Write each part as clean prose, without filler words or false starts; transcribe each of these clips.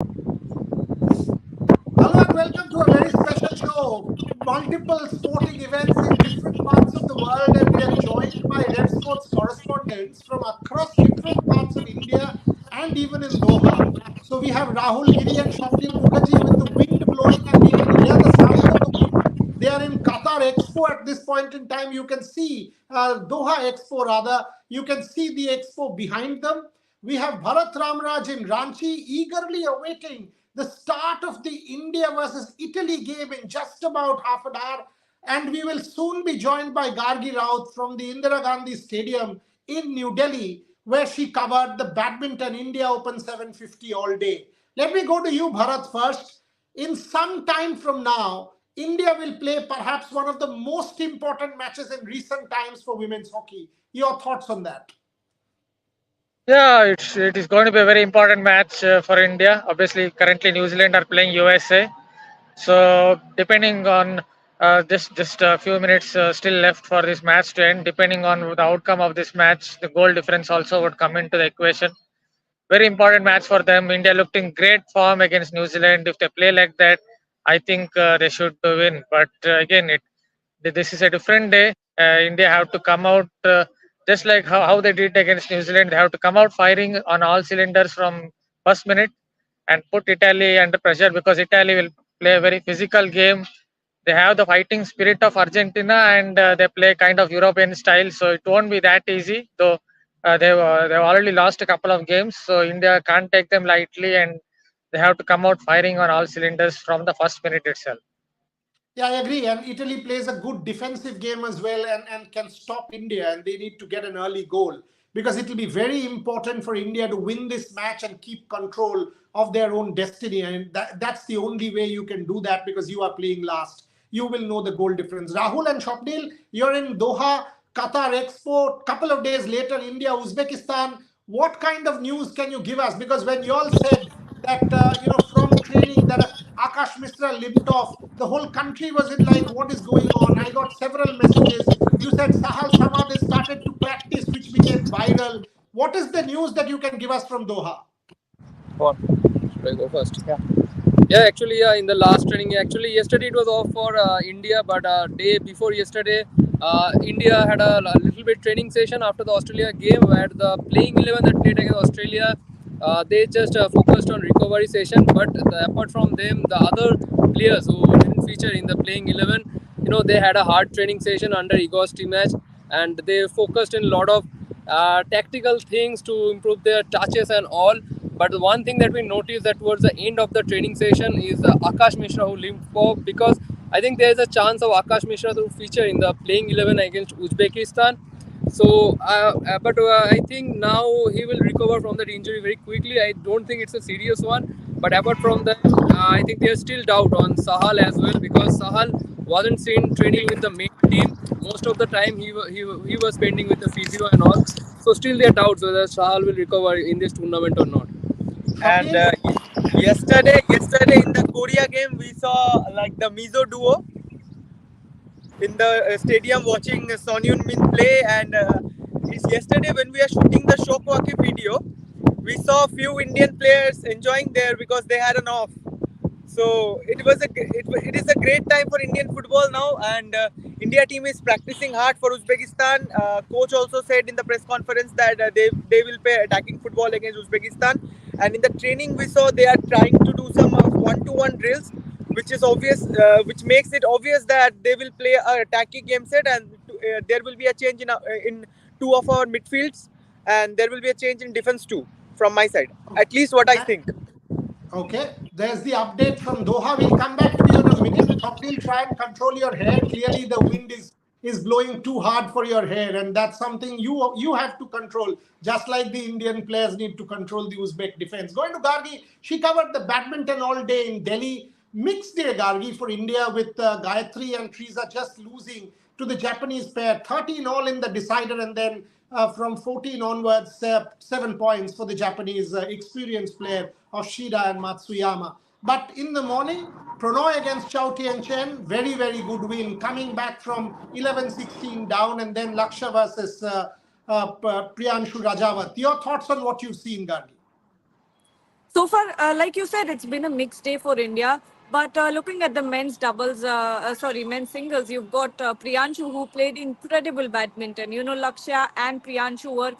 Hello and welcome to a very special show. Multiple sporting events in different parts of the world, and we are joined by Rev Sports correspondents from across different parts of India and even in Doha. So we have Rahul Giri and Shobdil Mukherjee with the wind blowing, and we can hear the sound of the wind. They are in Qatar Expo at this point in time. You can see Doha Expo, rather. You can see the Expo behind them. We have Bharat Ramraj in Ranchi eagerly awaiting the start of the India versus Italy game in just about half an hour. And we will soon be joined by Gargi Raut from the Indira Gandhi Stadium in New Delhi, where she covered the Badminton India Open 750 all day. Let me go to you, Bharat, first. In some time from now, India will play perhaps one of the most important matches in recent times for women's hockey. Your thoughts on that? Yeah, it is going to be a very important match for India. Obviously, currently New Zealand are playing USA, so depending on just a few minutes still left for this match to end. Depending on the outcome of this match, the goal difference also would come into the equation. Very important match for them. India looked in great form against New Zealand. If they play like that, I think they should win. But again, this is a different day. India have to come out just like how they did against New Zealand. They have to come out firing on all cylinders from first minute and put Italy under pressure because Italy will play a very physical game. They have the fighting spirit of Argentina and they play kind of European style, so it won't be that easy. Though they've already lost a couple of games, so India can't take them lightly, and they have to come out firing on all cylinders from the first minute itself. Yeah, I agree. And Italy plays a good defensive game as well and can stop India. And they need to get an early goal because it will be very important for India to win this match and keep control of their own destiny. And that's the only way you can do that because you are playing last. You will know the goal difference. Rahul and Shopdil, you're in Doha, Qatar Expo. Couple of days later, India, Uzbekistan. What kind of news can you give us? Because when you all said that from training that Akash Mishra limped off, the whole country was in like, what is going on? I got several messages. You said Sahal Samad has started to practice, which became viral. What is the news that you can give us from Doha? On. Should I go first? Yeah, actually, in the last training, actually, yesterday it was off for India, but day before yesterday, India had a little bit training session after the Australia game where the playing 11 that played against Australia, they just focused on recovery session. But apart from them, the other players who didn't feature in the playing 11, they had a hard training session under Igor's team match, and they focused in a lot of tactical things to improve their touches and all. But the one thing that we noticed that towards the end of the training session is Akash Mishra who limped off, because I think there is a chance of Akash Mishra to feature in the playing 11 against Uzbekistan. So, but I think now he will recover from that injury very quickly. I don't think it's a serious one. But apart from that, I think there's still doubt on Sahal as well, because Sahal wasn't seen training with the main team. Most of the time he was spending with the physio and all. So still there are doubts whether Sahal will recover in this tournament or not. And Shopdil? yesterday in the Korea game, we saw like the Mizo duo in the stadium watching Son Heung Min play. And it's yesterday when we are shooting the Shokwaki video, we saw a few Indian players enjoying there because they had an off. So it is a great time for Indian football now, and India team is practicing hard for Uzbekistan. Coach also said in the press conference that they will play attacking football against Uzbekistan, and in the training we saw they are trying to do some one-to-one drills, which is obvious, which makes it obvious that they will play a attacking game set, and there will be a change in two of our midfields, and there will be a change in defense too from my side. At least what I think. Okay, there's the update from Doha. We'll come back to you in a minute. Shopdil, try and control your hair. Clearly, the wind is blowing too hard for your hair, and that's something you have to control, just like the Indian players need to control the Uzbek defense. Going to Gargi, she covered the badminton all day in Delhi. Mixed day, Gargi, for India, with Gayatri and Triza just losing to the Japanese pair. 13 all in the decider, and then from 14 onwards, 7 points for the Japanese experienced player of Shida and Matsuyama. But in the morning, Pronoy against Chao Tien Chen, very, very good win, coming back from 11-16 down, and then Laksha versus Priyanshu Rajawat. Your thoughts on what you've seen, Gargi? So far, like you said, it's been a mixed day for India. But looking at the men's doubles, men's singles, you've got Priyanshu who played incredible badminton. You know, Lakshya and Priyanshu were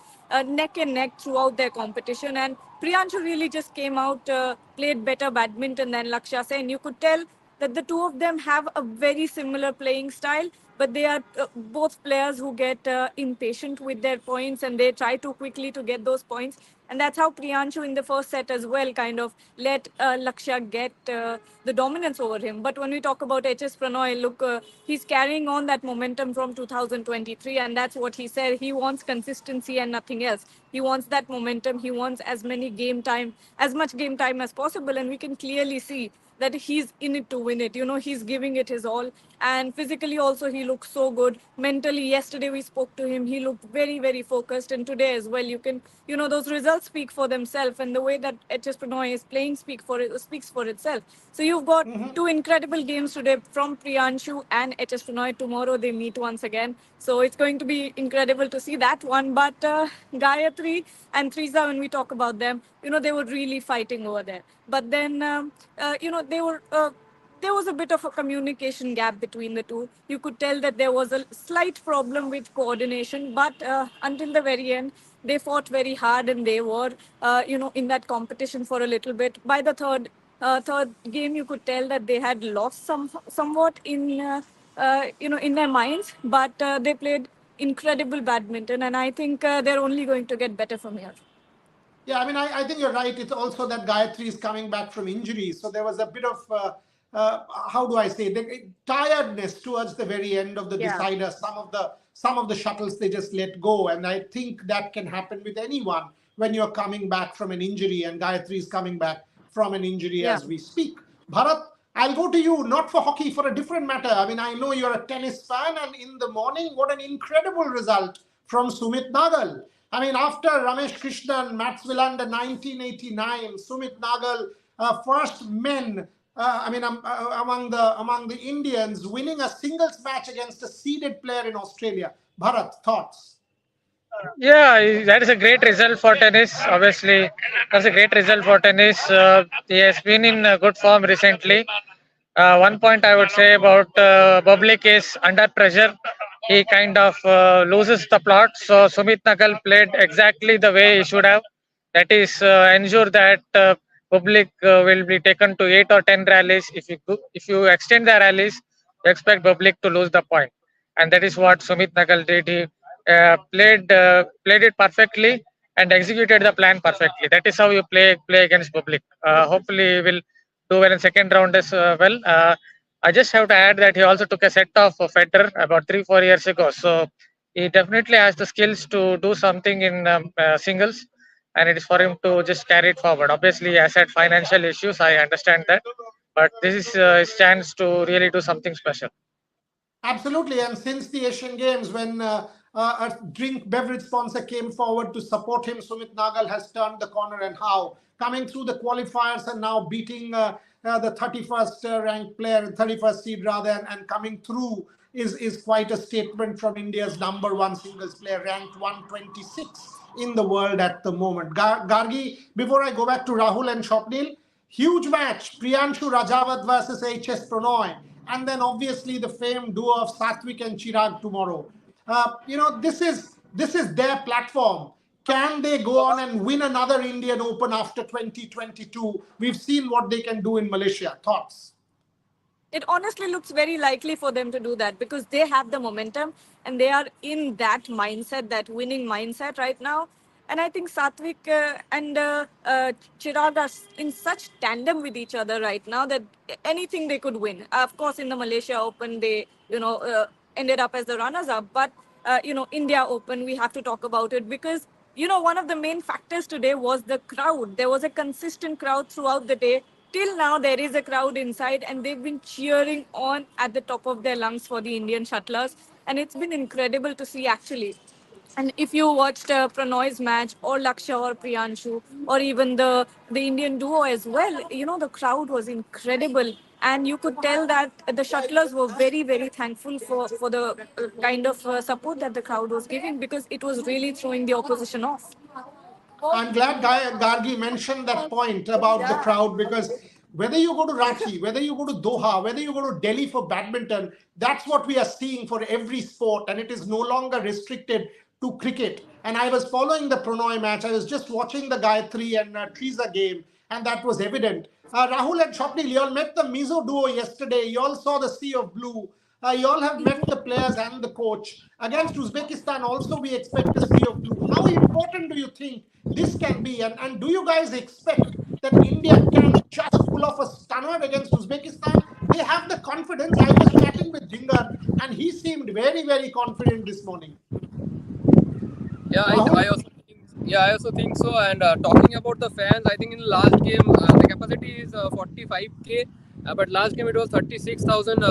neck and neck throughout their competition. And Priyanshu really just came out, played better badminton than Lakshya Sen. You could tell that the two of them have a very similar playing style, but they are both players who get impatient with their points and they try too quickly to get those points. And that's how Priyanshu in the first set as well kind of let Lakshya get the dominance over him. But when we talk about HS Pranoy, look, he's carrying on that momentum from 2023, and that's what he said. He wants consistency and nothing else. He wants that momentum. He wants as much game time as possible, and we can clearly see that he's in it to win it. You know, he's giving it his all. And physically also, he looks so good. Mentally, yesterday we spoke to him. He looked very, very focused. And today as well, those results speak for themselves. And the way that HS Pranoy is playing speaks for itself. So you've got two incredible games today from Priyanshu and HS Pranoy. Tomorrow they meet once again. So it's going to be incredible to see that one. But Gayatri and Triza, when we talk about them, they were really fighting over there. But then, they were. There was a bit of a communication gap between the two. You could tell that there was a slight problem with coordination, but until the very end, they fought very hard and they were, in that competition for a little bit. By the third game, you could tell that they had lost somewhat in their minds, but they played incredible badminton, and I think they're only going to get better from here. Yeah, I mean, I think you're right. It's also that Gayatri is coming back from injury. So there was a bit of, how do I say, tiredness towards the very end of the Yeah. decider. Some of the shuttles they just let go. And I think that can happen with anyone when you're coming back from an injury. And Gayatri is coming back from an injury Yeah. as we speak. Bharat, I'll go to you, not for hockey, for a different matter. I mean, I know you're a tennis fan, and in the morning, what an incredible result from Sumit Nagal. I mean, after Ramesh Krishnan, Mats Wilander, 1989, Sumit Nagal, first men, among the Indians, winning a singles match against a seeded player in Australia. Bharat, thoughts? Yeah, that is a great result for tennis. Obviously, that's a great result for tennis. He has been in good form recently. One point I would say about Bublik is under pressure. He kind of loses the plot. So Sumit Nagal played exactly the way he should have. That is, ensure that Bublik will be taken to 8 or 10 rallies. If you extend the rallies, you expect Bublik to lose the point, and that is what Sumit Nagal did. He played it perfectly and executed the plan perfectly. That is how you play against Bublik. Hopefully, he will do well in second round as well. I just have to add that he also took a set of Federer about 3-4 years ago. So he definitely has the skills to do something in singles, and it is for him to just carry it forward. Obviously, he has had financial issues. I understand that, but this is his chance to really do something special. Absolutely. And since the Asian Games, when a drink beverage sponsor came forward to support him, Sumit Nagal has turned the corner. And how? Coming through the qualifiers and now beating the 31st ranked player, 31st seed rather, and coming through is quite a statement from India's number one singles player, ranked 126 in the world at the moment. Gargi, before I go back to Rahul and Shopnil, huge match, Priyanshu Rajawat versus HS Pranoy, and then obviously the famed duo of Satvik and Chirag tomorrow. This is their platform. Can they go on and win another Indian Open after 2022? We've seen what they can do in Malaysia. Thoughts? It honestly looks very likely for them to do that because they have the momentum and they are in that mindset, that winning mindset right now. And I think Satvik and Chirag are in such tandem with each other right now that anything they could win. Of course, in the Malaysia Open, they ended up as the runners-up, but India Open, we have to talk about it because one of the main factors today was the crowd. There was a consistent crowd throughout the day. Till now, there is a crowd inside, and they've been cheering on at the top of their lungs for the Indian shuttlers. And it's been incredible to see, actually. And if you watched Pranoy's match, or Lakshya or Priyanshu, or even the Indian duo as well, the crowd was incredible. And you could tell that the shuttlers were very, very thankful for the kind of support that the crowd was giving because it was really throwing the opposition off. I'm glad Gargi mentioned that point about the crowd, because whether you go to Ranchi, whether you go to Doha, whether you go to Delhi for badminton, that's what we are seeing for every sport, and it is no longer restricted to cricket. And I was following the Prannoy match. I was just watching the Gayatri and Teresa game, and that was evident. Rahul and Swapnil, you all met the Mizo duo yesterday. You all saw the sea of blue. You all have met the players and the coach. Against Uzbekistan, also, we expect a sea of blue. How important do you think this can be? And do you guys expect that India can just pull off a stunner against Uzbekistan? They have the confidence. I was chatting with Jingar, and he seemed very, very confident this morning. Yeah, Rahul? I also think so. And talking about the fans, I think in the last game the capacity is 45K, but last game it was 36,000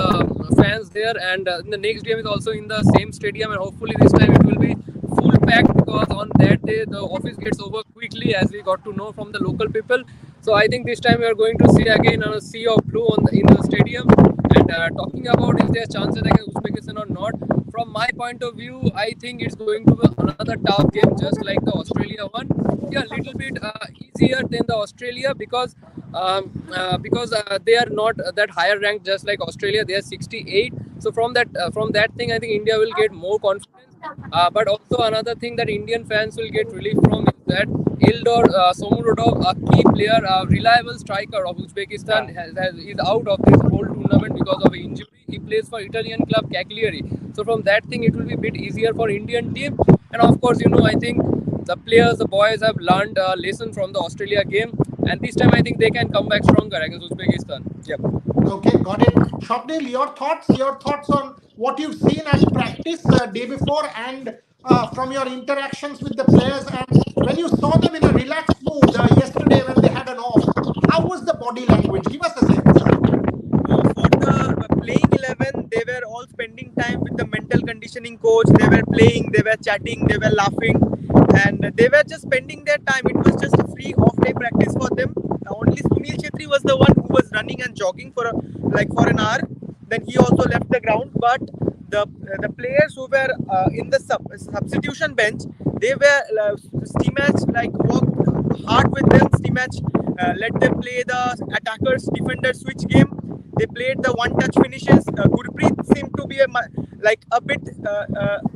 fans there. And in the next game is also in the same stadium, and hopefully this time it will be full packed, because on that day the office gets over quickly, as we got to know from the local people. So I think this time we are going to see again a sea of blue in the stadium. And talking about is there chances against Uzbekistan or not, from my point of view, I think it's going to be another tough game, just like the Australia one. Yeah, a little bit easier than the Australia, because they are not that higher ranked, just like Australia. They are 68. So from that thing, I think India will get more confidence. But also another thing that Indian fans will get relief from is that Ildor Somurodov, a key player, a reliable striker of Uzbekistan, is out of this whole tournament because of injury. He plays for Italian club Cagliari. So from that thing, it will be a bit easier for Indian team. And of course, I think the players, the boys have learned a lesson from the Australia game, and this time I think they can come back stronger against Uzbekistan. Yep. Okay, got it. Swapnil, your thoughts? Your thoughts on what you've seen at practice day before, and from your interactions with the players, and when you saw them in a relaxed mood yesterday when they had an off, how was the body language? Give us a sense. For the playing 11, they were all spending time with the mental conditioning coach. They were playing, they were chatting, they were laughing, and they were just spending their time. It was just a free off day practice for them. Only Sunil Chetri was the one who was running and jogging for an hour. Then he also left the ground. But the players who were in the substitution bench, they were Steamach like worked hard with them. Steamach let them play the attackers defender switch game. They played the one-touch finishes. Gurpreet seemed to be like a bit.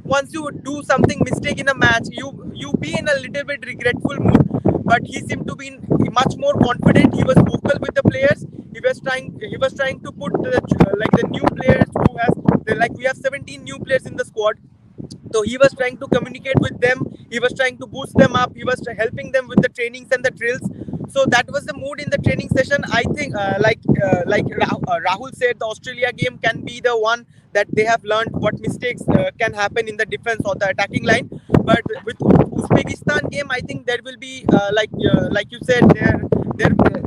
Once you do something mistake in a match, you be in a little bit regretful mood. But he seemed to be much more confident. He was vocal with the players. He was trying to put like the new players who has like we have 17 new players in the squad. So he was trying to communicate with them. He was trying to boost them up. He was helping them with the trainings and the drills. So that was the mood in the training session. I think, Rahul said, the Australia game can be the one that they have learned what mistakes can happen in the defense or the attacking line. But with Uzbekistan game, I think there will be like you said,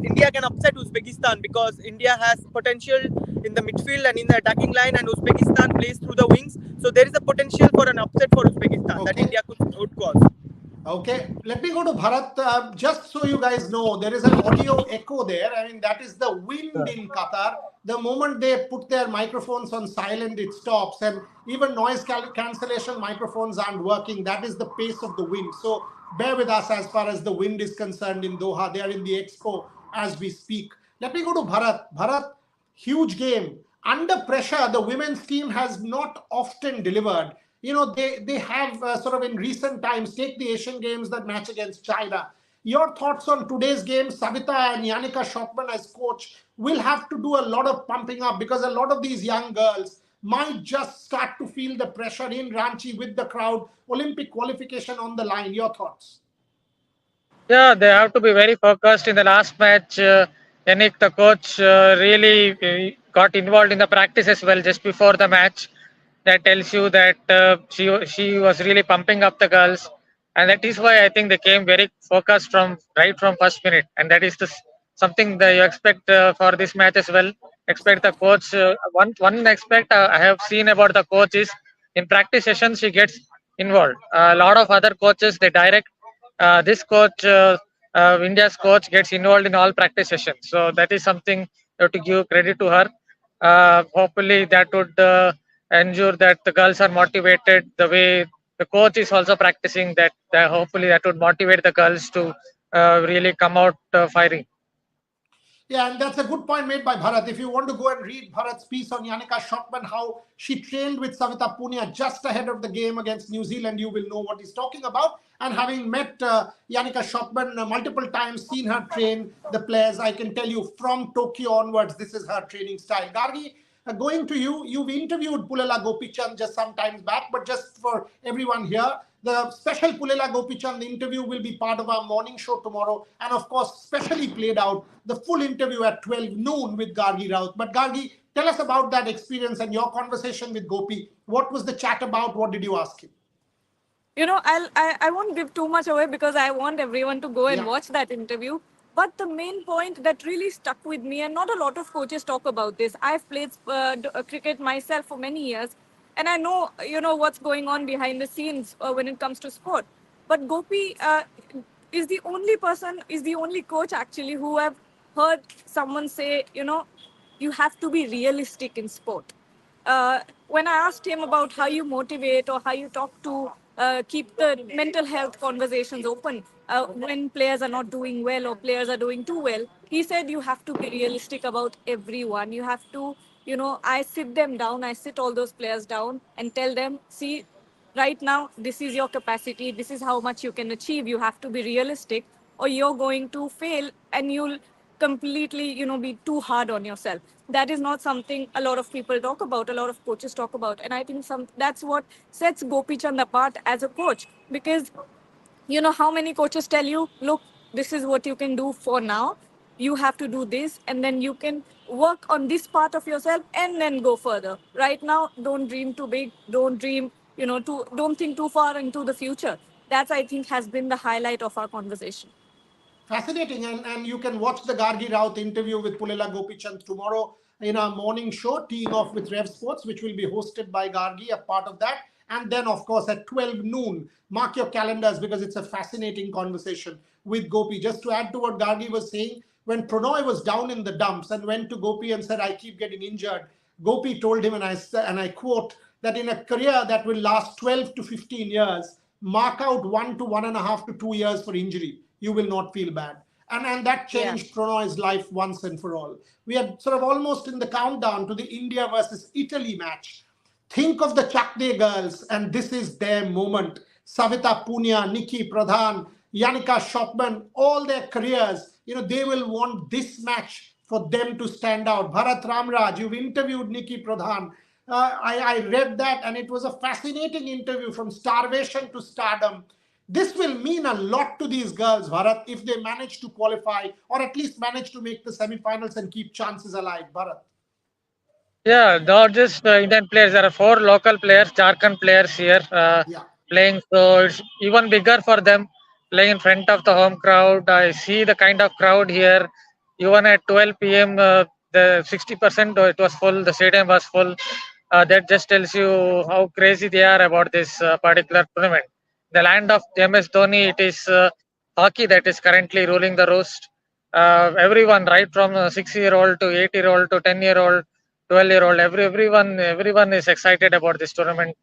India can upset Uzbekistan because India has potential in the midfield and in the attacking line, and Uzbekistan plays through the wings. So there is a potential for an upset for Uzbekistan that Okay. India could cause. Okay, let me go to Bharat. Just so you guys know, there is an audio echo there. I mean, that is the wind in Qatar. The moment they put their microphones on silent, it stops. And even noise cancellation microphones aren't working. That is the pace of the wind. So bear with us as far as the wind is concerned in Doha. They are in the expo as we speak. Let me go to Bharat. Bharat, huge game. Under pressure, the women's team has not often delivered. They have sort of in recent times, take the Asian Games, that match against China. Your thoughts on today's game? Savita and Yannicka Schockman as coach will have to do a lot of pumping up, because a lot of these young girls might just start to feel the pressure in Ranchi with the crowd, Olympic qualification on the line. Your thoughts? Yeah, they have to be very focused. In the last match, Yannick, the coach, really got involved in the practice as well just before the match. That tells you that she was really pumping up the girls, and that is why I think they came very focused from right from first minute. And that is something that you expect for this match as well. Expect the coach. One aspect I have seen about the coach is in practice sessions she gets involved. A lot of other coaches they direct. This coach, India's coach, gets involved in all practice sessions. So that is something you have to give credit to her. Hopefully, that would ensure that the girls are motivated the way the coach is also practicing that. Hopefully, that would motivate the girls to really come out firing. Yeah, and that's a good point made by Bharat. If you want to go and read Bharat's piece on Yannicka Schockman, how she trained with Savita Punia just ahead of the game against New Zealand, you will know what he's talking about. And having met Yannicka Schockman multiple times, seen her train the players, I can tell you from Tokyo onwards, this is her training style. Gargi, going to you, you've interviewed Pulela Gopichand just some times back, but just for everyone here, the special Pulela Gopichand interview will be part of our morning show tomorrow, and of course, specially played out the full interview at 12 noon with Gargi Raut. But Gargi, tell us about that experience and your conversation with Gopi. What was the chat about? What did you ask him? I won't give too much away because I want everyone to go and Yeah. watch that interview. But the main point that really stuck with me, and not a lot of coaches talk about this. I've played cricket myself for many years, and I know what's going on behind the scenes when it comes to sport. But Gopi is the only coach actually who have heard someone say, you have to be realistic in sport. When I asked him about how you motivate or how you talk to keep the mental health conversations open when players are not doing well or players are doing too well, he said you have to be realistic about everyone. You have to, I sit them down, I sit all those players down and tell them, see, right now this is your capacity, this is how much you can achieve. You have to be realistic or you're going to fail and you'll completely be too hard on yourself. That is not something a lot of people talk about, a lot of coaches talk about, and I think that's what sets Gopi Chand apart as a coach. Because how many coaches tell you, look, this is what you can do for now, you have to do this, and then you can work on this part of yourself and then go further. Right now, don't dream too big, don't dream, don't think too far into the future. That's, I think, has been the highlight of our conversation. Fascinating. And you can watch the Gargi Raut interview with Pulela Gopichand tomorrow in our morning show, teeing off with Rev Sports, which will be hosted by Gargi, a part of that. And then, of course, at 12 noon, mark your calendars because it's a fascinating conversation with Gopi. Just to add to what Gargi was saying, when Pranoy was down in the dumps and went to Gopi and said, I keep getting injured, Gopi told him, and I quote, that in a career that will last 12 to 15 years, mark out 1 to 1.5 to 2 years for injury. You will not feel bad. And that Yeah. changed Pranoy's life once and for all. We are sort of almost in the countdown to the India versus Italy match. Think of the Chakde girls, and this is their moment. Savita Punia, Nikki Pradhan, Yannicka Schockman, all their careers, they will want this match for them to stand out. Bharat Ramraj, you've interviewed Nikki Pradhan. I read that, and it was a fascinating interview from starvation to stardom. This will mean a lot to these girls, Bharat, if they manage to qualify or at least manage to make the semi-finals and keep chances alive, Bharat. Yeah, not just Indian players. There are four local players, Jharkhand players here Yeah. playing. So it's even bigger for them playing in front of the home crowd. I see the kind of crowd here. Even at 12 p.m., the 60% it was full. The stadium was full. That just tells you how crazy they are about this particular tournament. The land of MS Dhoni, it is hockey that is currently ruling the roost. Everyone, right from 6-year-old to 8-year-old to 10-year-old 12-year-old, everyone is excited about this tournament.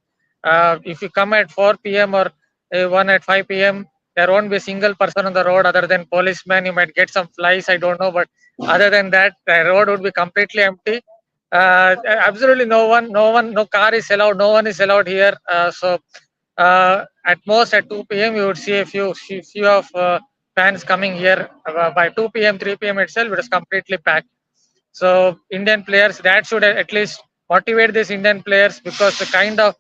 If you come at 4 p.m. or one at 5 p.m., there won't be a single person on the road other than policemen. You might get some flies, I don't know, but other than that, the road would be completely empty. Absolutely no car is allowed, no one is allowed here. At most at 2 p.m. you would see a few of fans coming here. By 2 p.m., 3 p.m. itself, it is completely packed. So Indian players, that should at least motivate these Indian players, because the kind of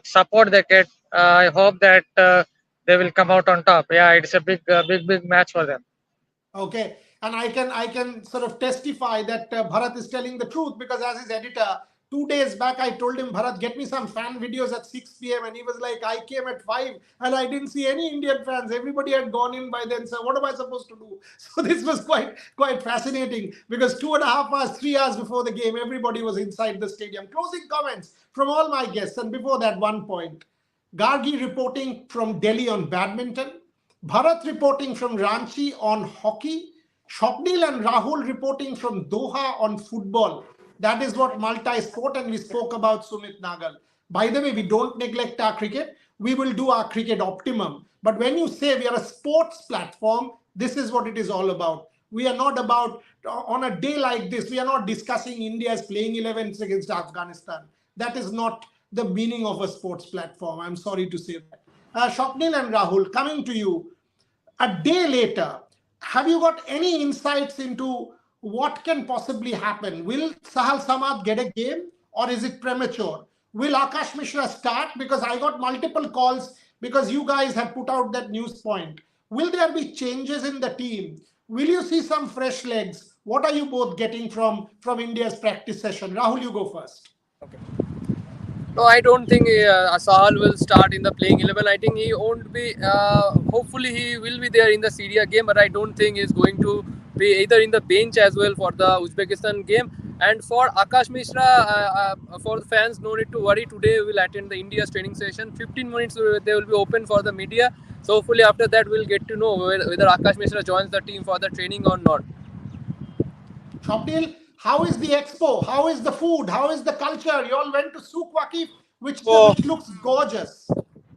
support they get, I hope that they will come out on top. Yeah, it's a big match for them. Okay, and I can sort of testify that Bharat is telling the truth, because as his editor, 2 days back I told him, Bharat, get me some fan videos at 6 p.m. and he was like, I came at 5 and I didn't see any Indian fans. Everybody had gone in by then. So what am I supposed to do? So this was quite fascinating, because 2.5 hours, 3 hours before the game, everybody was inside the stadium. Closing comments from all my guests, and before that, one point. Gargi reporting from Delhi on badminton. Bharat reporting from Ranchi on hockey. Shobnil and Rahul reporting from Doha on football. That is what multi-sport, and we spoke about Sumit Nagal. By the way, we don't neglect our cricket. we will do our cricket optimum. But when you say we are a sports platform, this is what it is all about. We are not about, on a day like this, we are not discussing India's playing 11s against Afghanistan. That is not the meaning of a sports platform. I'm sorry to say that. Shopnil and Rahul, coming to you, a day later, have you got any insights into what can possibly happen? Will Sahal Samad get a game or is it premature? Will Akash Mishra start? Because I got multiple calls because you guys have put out that news point. Will there be changes in the team? Will you see some fresh legs? What are you both getting from India's practice session? Rahul, you go first. No, I don't think Sahal will start in the playing 11. I think he won't be. Hopefully, he will be there in the Syria game, but I don't think he's going to be either in the bench as well for the Uzbekistan game. And for Akash Mishra, for the fans, no need to worry. Today, we will attend the India's training session. 15 minutes they will be open for the media. So hopefully, after that, we'll get to know whether Akash Mishra joins the team for the training or not. Shopnil, how is the expo? How is the food? How is the culture? You all went to Souk Waqif, Oh, which looks gorgeous.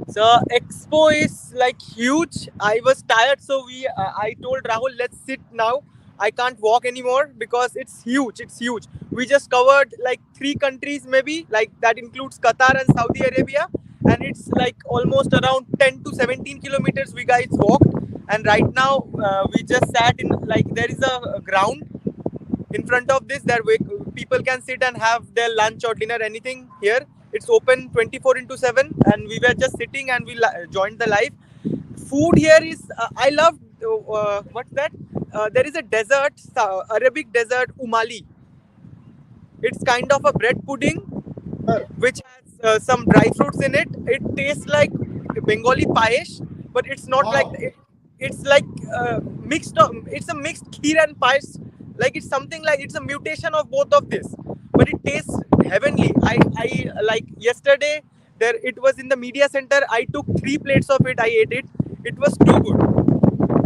so expo is like huge. I was tired, so I told Rahul, let's sit now. I can't walk anymore because it's huge. It's huge. We just covered like 3 countries, maybe, like that includes Qatar and Saudi Arabia, and it's like almost around 10 to 17 kilometers we guys walked. And right now we just sat in, like, there is a ground in front of this that people can sit and have their lunch or dinner, anything here. It's open 24 into 7, and we were just sitting and we joined the live. Food here is I love what's that? There is a dessert, Arabic dessert, umali. It's kind of a bread pudding which has some dry fruits in it. It tastes like Bengali payesh, but it's not like Wow. it's like mixed. It's a mixed kheer and payesh. Like, it's something like, it's a mutation of both of this, but it tastes heavenly. I like yesterday. There it was in the media center. I took 3 plates of it. I ate it. It was too good.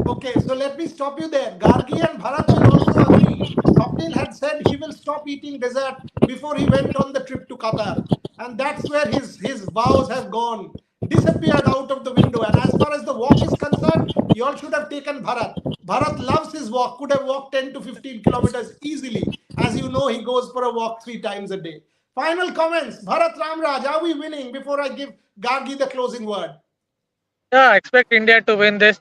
Okay, so let me stop you there. Gargi and Bharat will also agree. Swapnil had said he will stop eating dessert before he went on the trip to Qatar. And that's where his vows have gone, disappeared out of the window. And as far as the walk is concerned, you all should have taken Bharat. Bharat loves his walk, could have walked 10 to 15 kilometers easily. As you know, he goes for a walk 3 times a day. Final comments. Bharat Ramraj, are we winning before I give Gargi the closing word? Yeah, I expect India to win this.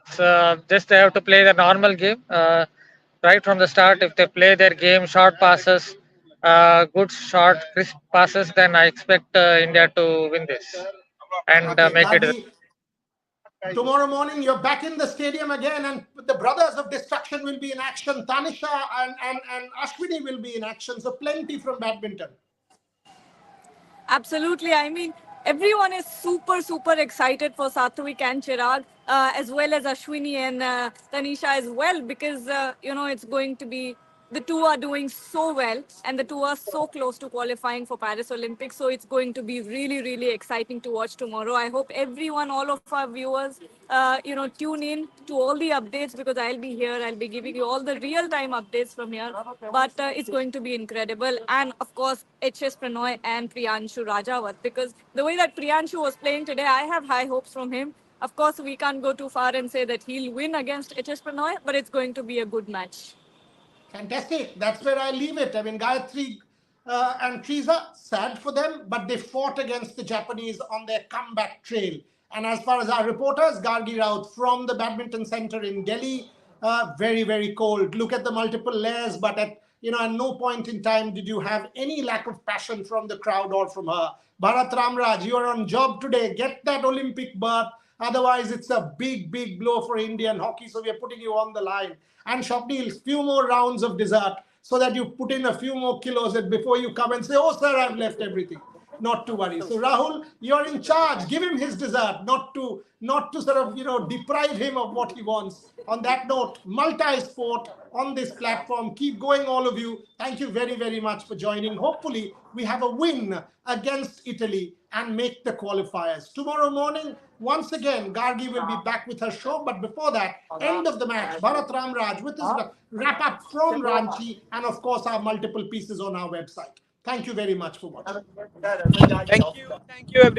Just they have to play the normal game right from the start. If they play their game, short passes, good short, crisp passes, then I expect India to win this and Okay, make it. Gargi, tomorrow morning you're back in the stadium again, and the brothers of destruction will be in action. Tanisha and Ashwini will be in action. So plenty from badminton. Absolutely. I mean, everyone is super, super excited for Satvik and Chirag, as well as Ashwini and Tanisha as well, because, it's going to be, the two are doing so well and the two are so close to qualifying for Paris Olympics. So it's going to be really, really exciting to watch tomorrow. I hope everyone, all of our viewers, tune in to all the updates because I'll be here. I'll be giving you all the real time updates from here. But it's going to be incredible. And of course, HS Pranoy and Priyanshu Rajawat, because the way that Priyanshu was playing today, I have high hopes from him. Of course, we can't go too far and say that he'll win against HS Pranoy, but it's going to be a good match. Fantastic. That's where I leave it. I mean, Gayatri and Triza, sad for them, but they fought against the Japanese on their comeback trail. And as far as our reporters, Gargi Raut from the badminton center in Delhi, very, very cold. Look at the multiple layers, but at no point in time did you have any lack of passion from the crowd or from her. Bharat Ramraj, you are on job today. Get that Olympic berth. Otherwise, it's a big, big blow for Indian hockey. So we are putting you on the line. And Shopnil, few more rounds of dessert so that you put in a few more kilos before you come and say, oh, sir, I've left everything. Not to worry. So Rahul, you're in charge. Give him his dessert, not to sort of deprive him of what he wants. On that note, multi-sport on this platform. Keep going, all of you. Thank you very, very much for joining. Hopefully, we have a win against Italy and make the qualifiers. Tomorrow morning, once again, Gargi will be back with her show. But before that, end of the match, Bharat Ramraj with his wrap-up from Ranchi and, of course, our multiple pieces on our website. Thank you very much for watching. Thank you, everybody.